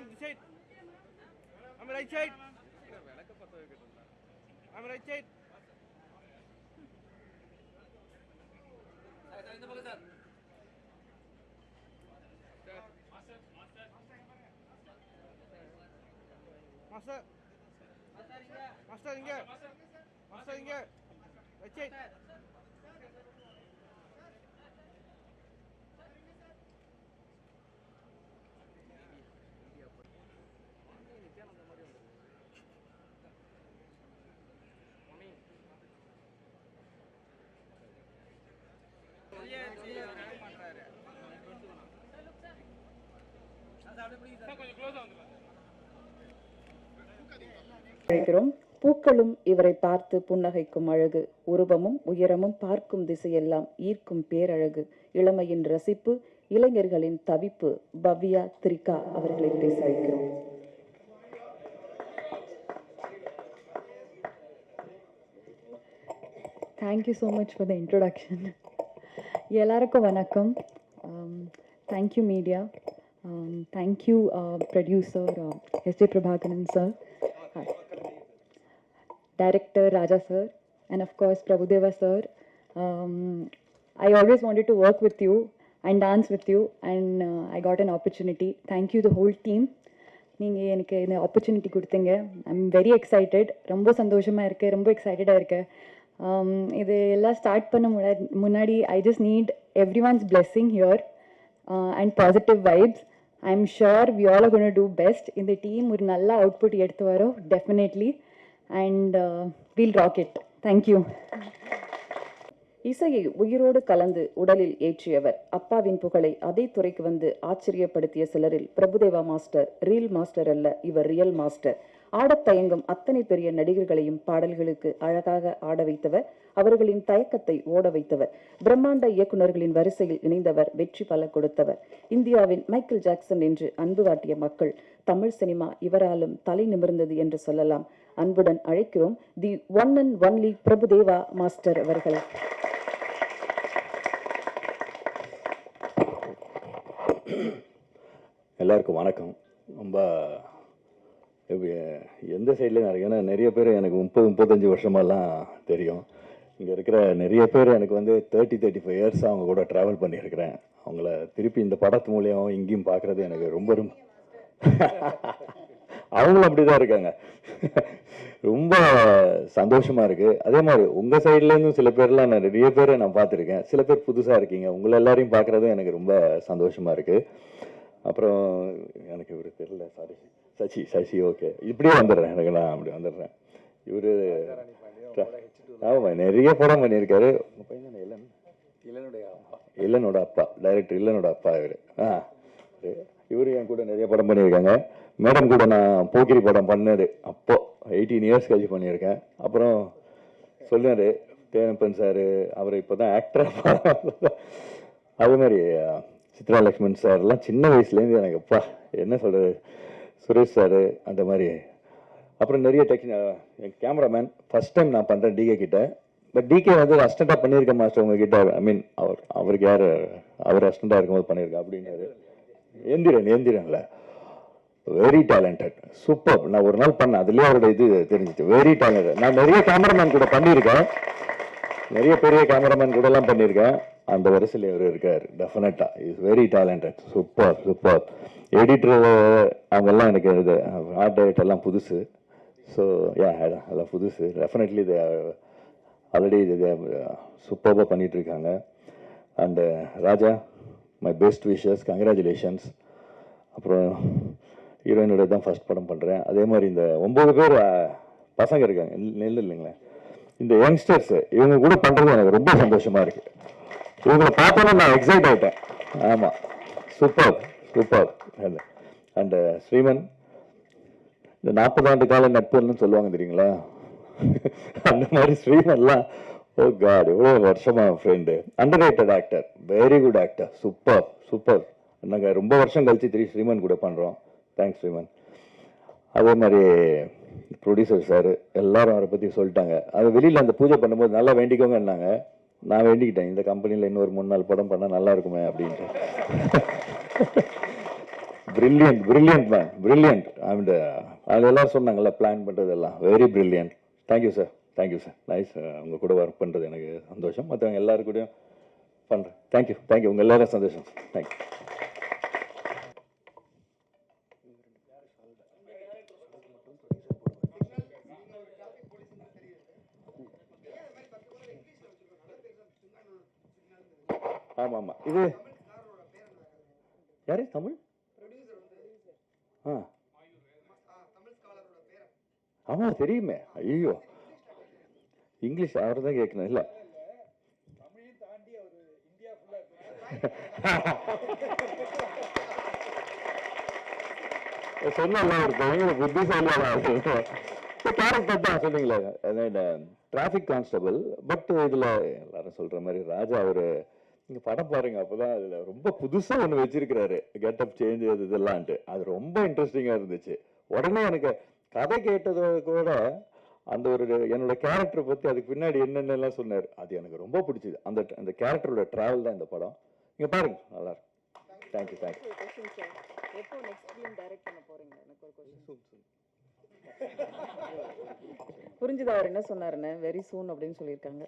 Madam, this side. I'm right side. I'm right side. Master. Master inge. Master inge. Right side. பூக்களும் இவரை பார்த்து புன்னகைக்கும் அழகு, உருவமும் உயரமும் பார்க்கும் திசையெல்லாம் ஈர்க்கும் பேரழகு, இளமையின் ரசிப்பு, இளைஞர்களின் தவிப்பு. பவ்யா திரிகா அவர்களை பேச வைக்கிறோம். Thank you so much for the introduction. எல்லாருக்கும் வணக்கம். Thank you media. Thank you producer S.J. Prabhakaran sir. Hi. Director Raja sir, and of course Prabhudeva sir. I always wanted to work with you and dance with you, and I got an opportunity. Thank you the whole team. நீங்கள் எனக்கு இந்த opportunity கொடுத்தீங்க. I'm very excited. ரொம்ப சந்தோஷமாக இருக்குது, ரொம்ப எக்ஸைட்டடாக இருக்கேன். இது எல்லாம் ஸ்டார்ட் பண்ண முன்னாடி I just need everyone's blessing here and positive vibes. I am sure we all are gonna do best. இந்த டீம் ஒரு நல்ல அவுட்புட் எடுத்து வரோம் definitely, and will rock it. Thank you. இசையை உயிரோடு கலந்து உடலில் ஏற்றியவர், அப்பாவின் புகழை அதே துறைக்கு வந்து ஆச்சரியப்படுத்திய சிலரில் பிரபுதேவா மாஸ்டர் ரீல் மாஸ்டர் அல்ல, இவர் ரியல் மாஸ்டர். ஆடத் தயங்கும் அத்தனை பெரிய நடிகர்களையும் பாடல்களுக்கு அழகாக ஆட வைத்தவர், அவர்களின் தயக்கத்தை ஓட வைத்தவர். பிரம்மாண்ட இயக்குநர்களின் வரிசையில் இணைந்தவர், வெற்றி பல கொடுத்தவர். இந்தியாவின் மைக்கேல் ஜாக்சன் என்று அன்பு காட்டிய மக்கள், தமிழ் சினிமா இவராலும் தலை நிமிர்ந்தது என்று சொல்லலாம். அன்புடன் அழைக்கிறோம் the one and only Prabhudeva master அவர்களை. எல்லாருக்கும் வணக்கம். ரொம்ப எந்த சைட்லேயும் இருக்கு, ஏன்னா நிறைய பேர் எனக்கு 30-35 வருஷமெல்லாம் தெரியும். இங்கே இருக்கிற நிறைய பேர் எனக்கு வந்து 30-35 இயர்ஸ் அவங்க கூட ட்ராவல் பண்ணியிருக்கிறேன். அவங்கள திருப்பி இந்த படத்து மூலியம் இங்கேயும் பார்க்குறது எனக்கு ரொம்ப ரொம்ப அவங்களும் அப்படி தான் இருக்காங்க. ரொம்ப சந்தோஷமாக இருக்குது. அதே மாதிரி உங்கள் சைட்லேருந்தும் சில பேர்லாம் நிறைய பேரை நான் பார்த்துருக்கேன். சில பேர் புதுசாக இருக்கீங்க. உங்களை எல்லாரையும் பார்க்குறதும் எனக்கு ரொம்ப சந்தோஷமாக இருக்குது. அப்புறம் எனக்கு இவர் தெரியல, சாரி, சசி ஓகே, இப்படியே வந்துடுறேன், எனக்கு நான் அப்படி வந்துடுறேன். இவர் ஆமாம் நிறைய படம் பண்ணியிருக்காரு. உங்கள் பையன் தானே இல்லனோட அப்பா, டைரக்டர் இல்லனோட அப்பா இவர். இவர் என் கூட நிறைய படம் பண்ணியிருக்காங்க. மேடம் கூட நான் போக்கிரி படம் பண்ணது அப்போ 18 இயர்ஸ் கழிச்சு பண்ணியிருக்கேன். அப்புறம் சொன்னார் தேனப்பன் சார், அவர் இப்போ தான் ஆக்டராக. அதே மாதிரி சித்ரா லக்ஷ்மன் சார்லாம் சின்ன வயசுலேருந்து எனக்கு அப்பா என்ன சொல்கிறது, சுரேஷ் சார் அந்த மாதிரி. அப்புறம் நிறைய என் கேமராமேன் ஃபஸ்ட் டைம் நான் பண்ணுறேன் டிகே கிட்ட. பட் டிகே வந்து அசிஸ்டண்ட்டாக பண்ணியிருக்கேன் மாஸ்டர் உங்ககிட்ட. ஐ மீன் அவருக்கு யார், அவர் அசிஸ்டண்ட்டாக இருக்கும்போது பண்ணியிருக்கேன் அப்படின்னாரு. ஏந்திரன்ல வெரி டேலண்டட், சூப்பர். நான் ஒரு நாள் பண்ணேன், அதுலேயே அவரோட இது தெரிஞ்சிச்சு, வெரி டேலண்டட். நான் நிறைய கேமராமேன் கூட பண்ணியிருக்கேன், நிறைய பெரிய கேமராமேன் கூட எல்லாம் பண்ணியிருக்கேன். அந்த வரிசையில் இவர் இருக்கார். டெஃபினட்டா is very talented, super super. Editor அவங்கெல்லாம் எனக்கு இது ஆர்ட் டைரக்டர் எல்லாம் புதுசு. ஸோ அதெல்லாம் புதுசு. டெஃபினெட்லி இது ஆல்ரெடி இது சூப்பராக பண்ணிட்டு இருக்காங்க. And Raja, my best wishes, congratulations. அப்புறம் ஹீரோயினோட தான் ஃபர்ஸ்ட் படம் பண்ணுறேன். அதே மாதிரி இந்த 9 பேர் பசங்க இருக்காங்க, நெல் இல்லைங்களா, இந்த யங்ஸ்டர்ஸ் இவங்க கூட பண்ணுறது எனக்கு ரொம்ப சந்தோஷமாக இருக்குது. இவங்களை பார்த்தோன்னா நான் எக்ஸைட் ஆகிட்டேன். ஆமாம், சூப்பர் சூப்பர். அண்ட் ஸ்ரீமன், இந்த 40 ஆண்டு கால நட்புன்னு சொல்லுவாங்க தெரியுங்களா, அந்த மாதிரி ஸ்ரீமன்லாம் ஓ காட் எவ்வளோ வருஷமா friend. Under rated actor, very good actor, super super. நாங்கள் ரொம்ப வருஷம் கழிச்சு ஸ்ரீமன் கூட பண்ணுறோம். தேங்க்ஸ் ஸ்ரீமன். அதே மாதிரி ப்ரொடியூசர் சார் எல்லாரும் அவரை பற்றி சொல்லிட்டாங்க. அது வெளியில் அந்த பூஜை பண்ணும்போது நல்லா வேண்டிக்கோங்கன்னாங்க. நான் வேண்டிக்கிட்டேன், இந்த கம்பெனியில் இன்னொரு 3-4 படம் பண்ணால் நல்லா இருக்குமே அப்படின்ட்டு. Brilliant man, brilliant. அண்ட் அதெல்லாம் சொன்னாங்கல்ல, பிளான் பண்ணுறதெல்லாம் very brilliant. Thank you sir, nice. உங்கள் கூட ஒர்க் பண்ணுறது எனக்கு சந்தோஷம். மற்றவங்க எல்லாரும் கூடயும் பண்ணுறேன். தேங்க்யூ. உங்கள் எல்லாரும் சந்தோஷம். தேங்க்யூ. ஆமாம், இது யாரு தமிழ்? ஆமா தெரியுமே. ஐயோ, இங்கிலீஷ் அவர் தான் கேட்கணும். இல்லை சொன்னல ஒரு பயங்கர புத்திசாலியான கேரக்டர் தான் சொன்னீங்களே, டிராஃபிக் கான்ஸ்டபிள். பட் இதுல எல்லாரும் சொல்ற மாதிரி ராஜா அவரு, நீங்க படம் பாருங்க, அப்பதான் அதுல ரொம்ப புதுசா ஒண்ணு வச்சிருக்கிறாரு, கெட்டப் சேஞ்ச் இதெல்லாம்ட்டு. அது ரொம்ப இன்ட்ரெஸ்டிங்கா இருந்துச்சு. உடனே எனக்கு கதை கேட்டதோட கூட அந்த ஒரு என்னோட கேரக்டரை பத்தி அதுக்கு பின்னாடி என்னென்னலாம் சொன்னார், அது எனக்கு ரொம்ப பிடிச்சது. அந்த கேரக்டரோட டிராவல் தான் இந்த படம். நீங்க பாருங்க, நல்லா இருக்கும். தேங்க்யூ. எப்போ நெக்ஸ்ட் ஃபிலிம் டைரக்ட் பண்ண போறீங்க? எனக்கு ஒரு क्वेश्चन. புரிஞ்சுதா அவர் என்ன சொன்னாருன்னு? வெரி சூன் அப்படின்னு சொல்லியிருக்காங்க.